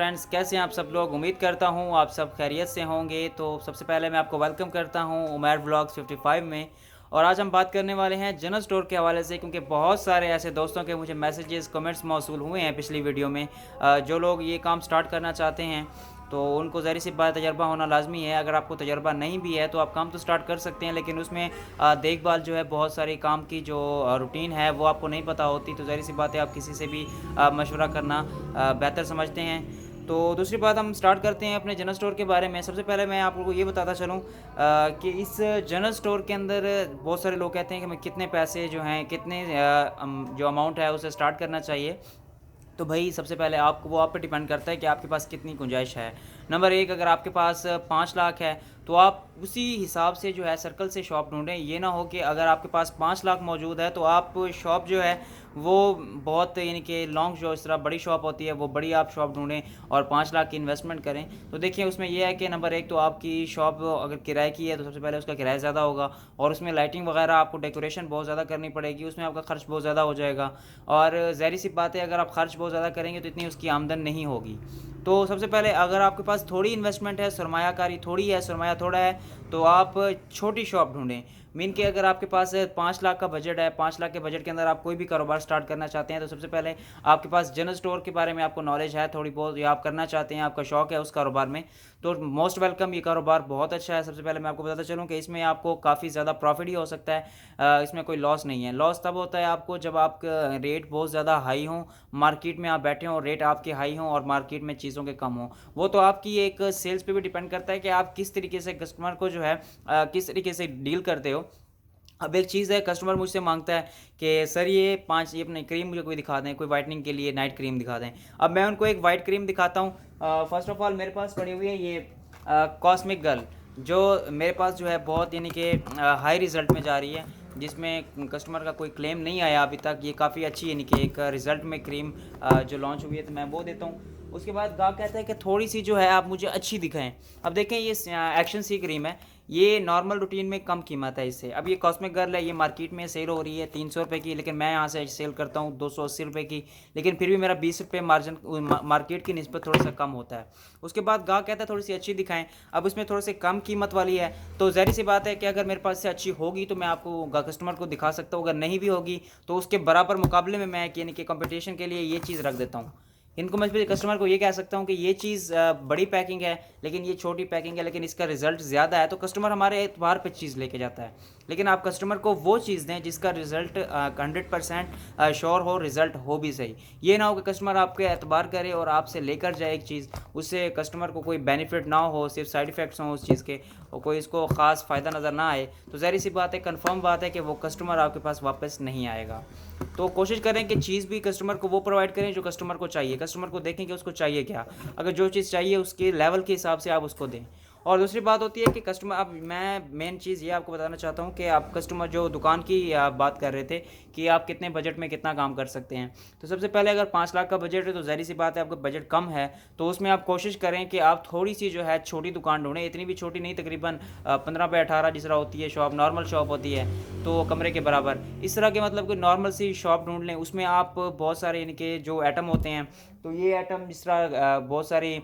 Friends, कैसे हैं आप सब लोग। उम्मीद करता हूँ आप सब खैरियत से होंगे। तो सबसे पहले मैं आपको वेलकम करता हूँ उमैर व्लॉग्स 55 में। और आज हम बात करने वाले हैं जनरल स्टोर के हवाले से, क्योंकि बहुत सारे ऐसे दोस्तों के मुझे मैसेजेस कमेंट्स मौसूल हुए हैं पिछली वीडियो में। जो लोग ये काम स्टार्ट करना चाहते हैं तो उनको ज़ाहिर सी बात तजर्बा होना लाजमी है। अगर आपको तजर्बा नहीं भी है तो आप काम तो स्टार्ट कर सकते हैं, लेकिन उसमें देखभाल जो है, बहुत सारे काम की जो रूटीन है वो आपको नहीं पता होती। तो ज़ाहिर सी बात है आप किसी से भी मशवरा करना बेहतर समझते हैं। तो दूसरी बात, हम स्टार्ट करते हैं अपने जनरल स्टोर के बारे में। सबसे पहले मैं आप लोगों को ये बताता चलूँ कि इस जनरल स्टोर के अंदर बहुत सारे लोग कहते हैं कि हमें कितने पैसे जो हैं, कितने जो अमाउंट है उसे स्टार्ट करना चाहिए। तो भाई सबसे पहले आपको वो आप पे डिपेंड करता है कि आपके पास कितनी गुंजाइश है। नंबर एक, अगर आपके पास 5 लाख है तो आप उसी हिसाब से जो है सर्कल से शॉप ढूंढें। ये ना हो कि अगर आपके पास 5 लाख मौजूद है तो आप शॉप जो है वो बहुत, यानी कि लॉन्ग, जो इस तरह बड़ी शॉप होती है वो बड़ी आप शॉप ढूंढें और 5 लाख की इन्वेस्टमेंट करें। तो देखिए उसमें यह है कि नंबर एक तो आपकी शॉप अगर किराए की है तो सबसे पहले उसका किराया ज़्यादा होगा, और उसमें लाइटिंग वगैरह, आपको डेकोरेशन बहुत ज़्यादा करनी पड़ेगी, उसमें आपका खर्च बहुत ज़्यादा हो जाएगा। और ज़ाहिर सी बात है अगर आप खर्च बहुत ज़्यादा करेंगे तो इतनी उसकी आमदन नहीं होगी। तो सबसे पहले अगर आपके पास थोड़ी इन्वेस्टमेंट है, सरमायाकारी थोड़ी है, सरमाया थोड़ा है, तो आप छोटी शॉप ढूंढें। मीन कि अगर आपके पास 5 लाख का बजट है, 5 लाख के बजट के अंदर आप कोई भी कारोबार स्टार्ट करना चाहते हैं, तो सबसे पहले आपके पास जनरल स्टोर के बारे में आपको नॉलेज है थोड़ी बहुत, या आप करना चाहते हैं, आपका शौक है उस कारोबार में, तो मोस्ट वेलकम। ये कारोबार बहुत अच्छा है। सबसे पहले मैं आपको बताता चलूँ कि इसमें आपको काफ़ी ज़्यादा प्रॉफिट ही हो सकता है। इसमें कोई लॉस नहीं है। लॉस तब होता है आपको जब आपका रेट बहुत ज़्यादा हाई हो, मार्केट में आप बैठे हों, रेट आपके हाई हों और मार्केट में चीज़ों के कम हों। वो तो आपकी एक सेल्स पे भी डिपेंड करता है कि आप किस तरीके से कस्टमर को जो है किस तरीके से डील करते हो। अब एक चीज़ है, कस्टमर मुझसे मांगता है कि सर ये 5 ये अपनी क्रीम मुझे कोई दिखा दें, कोई वाइटनिंग के लिए नाइट क्रीम दिखा दें। अब मैं उनको एक वाइट क्रीम दिखाता हूँ। फ़र्स्ट ऑफ़ ऑल मेरे पास पड़ी हुई है ये कॉस्मिक गर्ल, जो मेरे पास जो है बहुत, यानी कि हाई रिज़ल्ट में जा रही है, जिसमें कस्टमर का कोई क्लेम नहीं आया अभी तक। ये काफ़ी अच्छी, यानी कि एक रिज़ल्ट में क्रीम जो लॉन्च हुई है, तो मैं वो देता हूँ। उसके बाद गाहक कहता है कि थोड़ी सी जो है आप मुझे अच्छी दिखाएं। अब देखें ये एक्शन सी क्रीम है, ये नॉर्मल रूटीन में कम कीमत है इससे। अब ये कॉस्मिक गर्ल है, ये मार्केट में सेल हो रही है 300 रुपये की, लेकिन मैं यहाँ से सेल करता हूँ 280 रुपये की, लेकिन फिर भी मेरा 20 रुपये मार्जिन मार्केट की निस्बत थोड़ा सा कम होता है। उसके बाद गाहक कहता है थोड़ी सी अच्छी दिखाएं। अब उसमें थोड़ी सी कम कीमत वाली है, तो ज़ाहिर सी बात है कि अगर मेरे पास से अच्छी होगी तो मैं आपको कस्टमर को दिखा सकता हूँ। अगर नहीं भी होगी तो उसके बराबर मुकाबले में मैं, यानी कि कंपटीशन के लिए ये चीज़ रख देता हूँ। इनको मैं फिर कस्टमर को ये कह सकता हूँ कि ये चीज़ बड़ी पैकिंग है, लेकिन ये छोटी पैकिंग है, लेकिन इसका रिज़ल्ट ज़्यादा है, तो कस्टमर हमारे एतबार पे चीज़ लेके जाता है। लेकिन आप कस्टमर को वो चीज़ दें जिसका रिज़ल्ट 100% श्योर हो, रिज़ल्ट हो भी सही। ये ना हो कि कस्टमर आपके एतबार करे और आपसे लेकर जाए एक चीज़, उससे कस्टमर को कोई बेनिफिट ना हो, सिर्फ साइड इफ़ेक्ट्स हों उस चीज़ के, और कोई इसको ख़ास फ़ायदा नज़र ना आए, तो ज़ाहिर सी बात है, कन्फर्म बात है कि वो कस्टमर आपके पास वापस नहीं आएगा। तो कोशिश करें कि चीज़ भी कस्टमर को वो प्रोवाइड करें जो कस्टमर को चाहिए। कस्टमर को देखें कि उसको चाहिए क्या, अगर जो चीज़ चाहिए उसके लेवल के हिसाब से आप उसको दें। और दूसरी बात होती है कि कस्टमर, अब मैं मेन चीज़ ये आपको बताना चाहता हूँ कि आप कस्टमर, जो दुकान की आप बात कर रहे थे कि आप कितने बजट में कितना काम कर सकते हैं, तो सबसे पहले अगर 5 लाख का बजट है तो ज़ाहिर सी बात है आपका बजट कम है, तो उसमें आप कोशिश करें कि आप थोड़ी सी जो है छोटी दुकान ढूंढें। इतनी भी छोटी नहीं, तकरीबन 15 बाय 18 जिस तरह होती है शॉप, नॉर्मल शॉप होती है, तो कमरे के बराबर इस तरह के, मतलब कि नॉर्मल सी शॉप ढूंढ लें। उसमें आप बहुत सारे, यानी कि जो आइटम होते हैं, तो ये आइटम जिस तरह बहुत सारी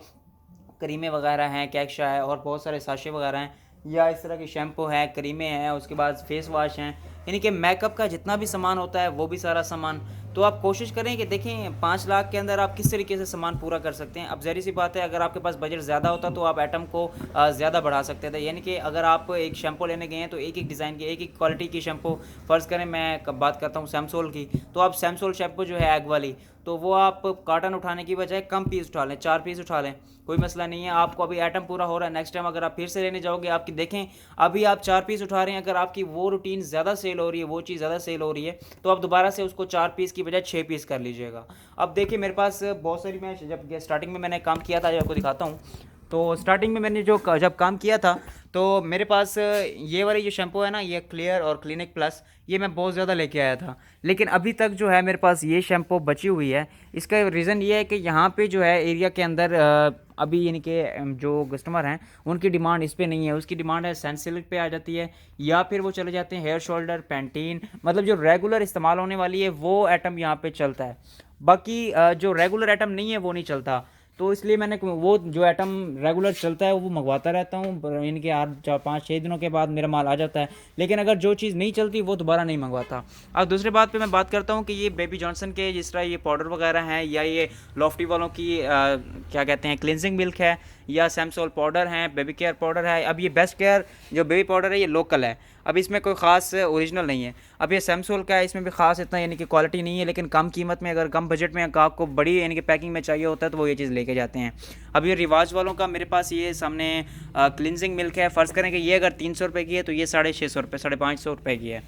क्रीमें वगैरह हैं, कैक्शा है, और बहुत सारे साशे वगैरह हैं, या इस तरह की शैम्पू है, क्रीमें हैं, उसके बाद फेस वाश हैं, यानी कि मेकअप का जितना भी सामान होता है वो भी सारा सामान। तो आप कोशिश करें कि देखें 5 लाख के अंदर आप किस तरीके से सामान पूरा कर सकते हैं। अब ज़ाहिर सी बात है अगर आपके पास बजट ज़्यादा होता तो आप आइटम को ज़्यादा बढ़ा सकते थे। यानी कि अगर आप एक शैम्पू लेने गए हैं तो एक एक डिज़ाइन की, एक एक क्वालिटी की शैम्पू, फ़र्ज़ करें मैं कब बात करता हूँ सैमसोल की, तो आप सैमसोल शैम्पू जो है एग वाली, तो वो आप कार्टन उठाने की बजाय कम पीस उठा लें, 4 पीस उठा लें, कोई मसला नहीं है। आपको अभी आइटम पूरा हो रहा है, नेक्स्ट टाइम अगर आप फिर से लेने जाओगे, आपकी देखें अभी आप 4 पीस उठा रहे हैं, अगर आपकी वो रूटीन ज़्यादा सेल हो रही है, वो चीज़ ज़्यादा सेल हो रही है, तो आप दोबारा से उसको 4 पीस की बजाय 6 पीस कर लीजिएगा। अब देखिए मेरे पास बहुत सारी, मैं जब स्टार्टिंग में मैंने काम किया था, जो आपको दिखाता हूँ, तो स्टार्टिंग में मैंने जो जब काम किया था तो मेरे पास ये वाली जो शैम्पू है ना, ये क्लियर और क्लिनिक प्लस, ये मैं बहुत ज़्यादा लेके आया था, लेकिन अभी तक जो है मेरे पास ये शैम्पू बची हुई है। इसका रीज़न ये है कि यहाँ पे जो है एरिया के अंदर अभी, यानी कि जो कस्टमर हैं उनकी डिमांड इस पे नहीं है, उसकी डिमांड है सनसिल्क पे आ जाती है, या फिर वो चले जाते हैं हेयर शोल्डर, पैंटीन, मतलब जो रेगुलर इस्तेमाल होने वाली है वो आइटम यहाँ पे चलता है। बाकी जो रेगुलर आइटम नहीं है वो नहीं चलता। तो इसलिए मैंने वो जो आइटम रेगुलर चलता है वो मंगवाता रहता हूँ, इनके 8 4 5 6 दिनों के बाद मेरा माल आ जाता है। लेकिन अगर जो चीज़ नहीं चलती वो दोबारा नहीं मंगवाता। अब दूसरी बात पे मैं बात करता हूँ कि ये बेबी जॉनसन के जिस तरह ये पाउडर वगैरह हैं, या ये लॉफ्टी वालों की क्या कहते हैं क्लिनजिंग मिल्क है, या सैमसोल पाउडर हैं, बेबी केयर पाउडर है। अब ये बेस्ट केयर जो बेबी पाउडर है ये लोकल है, अब इसमें कोई ख़ास ओरिजिनल नहीं है। अब ये सैमसोल का है, इसमें भी ख़ास इतना यानी कि क्वालिटी नहीं है, लेकिन कम कीमत में अगर कम बजट में आपको बड़ी यानी कि पैकिंग में चाहिए होता है तो वो ये चीज़ लेके जाते हैं। अब ये रिवाज वालों का मेरे पास ये सामने क्लिनजिंग मिल्क है, फ़र्ज़ करें कि ये अगर 300 रुपये की है तो ये 650 रुपये 550 रुपये की है।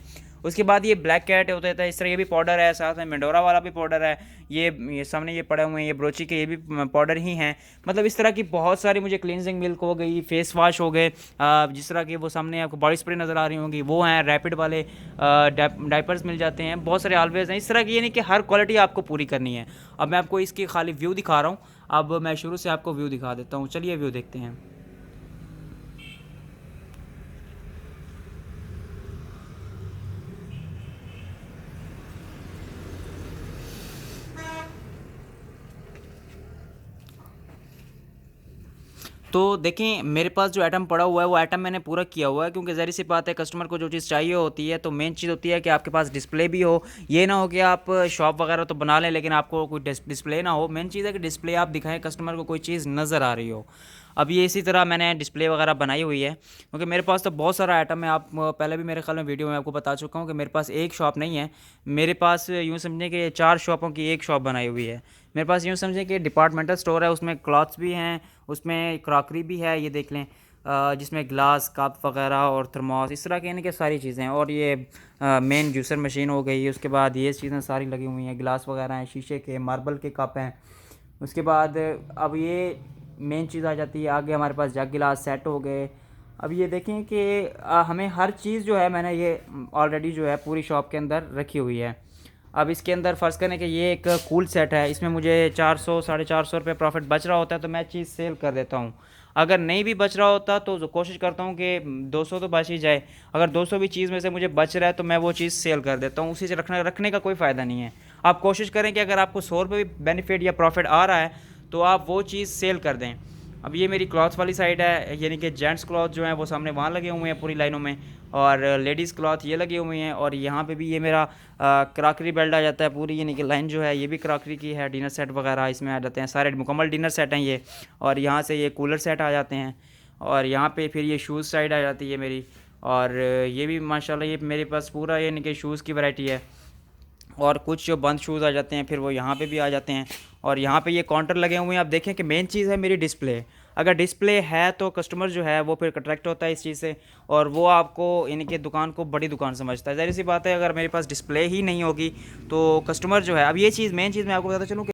उसके बाद ये ब्लैक कैट होता है, इस तरह ये भी पाउडर है, साथ में मेंडोरा वाला भी पाउडर है, ये सामने ये पड़े हुए हैं, ये ब्रोची के ये भी पाउडर ही हैं। मतलब इस तरह की बहुत सारी मुझे क्लींजिंग मिल्क हो गई, फेस वॉश हो गए, जिस तरह के वो सामने आपको बॉडी स्प्रे नज़र आ रही होंगी वो हैं, रैपिड वाले डाइपर्स मिल जाते हैं, बहुत सारे ऑलवेज हैं। इस तरह की यानी कि हर क्वालिटी आपको पूरी करनी है। अब मैं आपको इसकी खाली व्यू दिखा रहा हूँ, अब मैं शुरू से आपको व्यू दिखा देता हूँ। चलिए व्यू देखते हैं। तो देखें मेरे पास जो आइटम पड़ा हुआ है वो आइटम मैंने पूरा किया हुआ है, क्योंकि ज़ाहिर सी बात है कस्टमर को जो चीज़ चाहिए होती है तो मेन चीज़ होती है कि आपके पास डिस्प्ले भी हो। ये ना हो कि आप शॉप वगैरह तो बना लें लेकिन आपको कोई डिस्प्ले ना हो। मेन चीज़ है कि डिस्प्ले आप दिखाएं, कस्टमर को कोई चीज़ नज़र आ रही हो। अब ये इसी तरह मैंने डिस्प्ले वगैरह बनाई हुई है, क्योंकि मेरे पास तो बहुत सारा आइटम है। आप पहले भी मेरे ख्याल में वीडियो में आपको बता चुका हूँ कि मेरे पास एक शॉप नहीं है, मेरे पास यूँ समझें कि 4 शॉपों की एक शॉप बनाई हुई है। मेरे पास यूँ समझें कि डिपार्टमेंटल स्टोर है, उसमें क्लॉथ्स भी हैं, उसमें क्रॉकरी भी है, ये देख लें, जिसमें ग्लास कप वगैरह और थर्मोस इस तरह की यानी कि सारी चीज़ें हैं। और ये मेन जूसर मशीन हो गई, उसके बाद ये चीज़ें सारी लगी हुई हैं, गिलास वगैरह हैं, शीशे के मार्बल के कप हैं। उसके बाद अब ये मेन चीज़ आ जाती है, आगे हमारे पास जग गिलास सेट हो गए। अब ये देखें कि हमें हर चीज़ जो है मैंने ये ऑलरेडी जो है पूरी शॉप के अंदर रखी हुई है। अब इसके अंदर फ़र्ज़ करें कि ये एक कूल सेट है, इसमें मुझे 400 450 रुपये प्रॉफिट बच रहा होता है तो मैं चीज़ सेल कर देता हूँ। अगर नहीं भी बच रहा होता तो कोशिश करता हूँ कि 200 तो बच ही जाए। अगर 200 भी चीज़ में से मुझे बच रहा है तो मैं वो चीज़ सेल कर देता हूँ, उसी से रखने का कोई फ़ायदा नहीं है। आप कोशिश करें कि अगर आपको 100 रुपये भी बेनिफिट या प्रॉफिट आ रहा है तो आप वो चीज़ सेल कर दें। अब ये मेरी क्लॉथ वाली साइड है, यानी कि जेंट्स क्लॉथ जो हैं वो सामने वहाँ लगे हुए हैं पूरी लाइनों में, और लेडीज़ क्लॉथ ये लगी हुई हैं। और यहाँ पे भी ये मेरा क्रॉकरी बेल्ट आ जाता है पूरी, यानी कि लाइन जो है ये भी क्रॉकरी की है, डिनर सेट वगैरह इसमें आ जाते हैं, सारे मुकम्मल डिनर सेट हैं ये। और यहाँ से ये कूलर सेट आ जाते हैं, और यहाँ पे फिर ये शूज़ साइड आ जाती है मेरी। और ये भी माशाल्लाह ये मेरे पास पूरा यानी कि शूज़ की वैरायटी है। और कुछ जो बंद शूज़ आ जाते हैं फिर वो यहाँ पे भी आ जाते हैं। और यहाँ पे ये काउंटर लगे हुए हैं। आप देखें कि मेन चीज़ है मेरी डिस्प्ले। अगर डिस्प्ले है तो कस्टमर जो है वो फिर अट्रैक्ट होता है इस चीज़ से, और वो आपको यानी कि दुकान को बड़ी दुकान समझता है। ज़ाहिर सी बात है अगर मेरे पास डिस्प्ले ही नहीं होगी तो कस्टमर जो है, अब ये चीज़ मेन चीज़ मैं आपको बताता चलूँ कि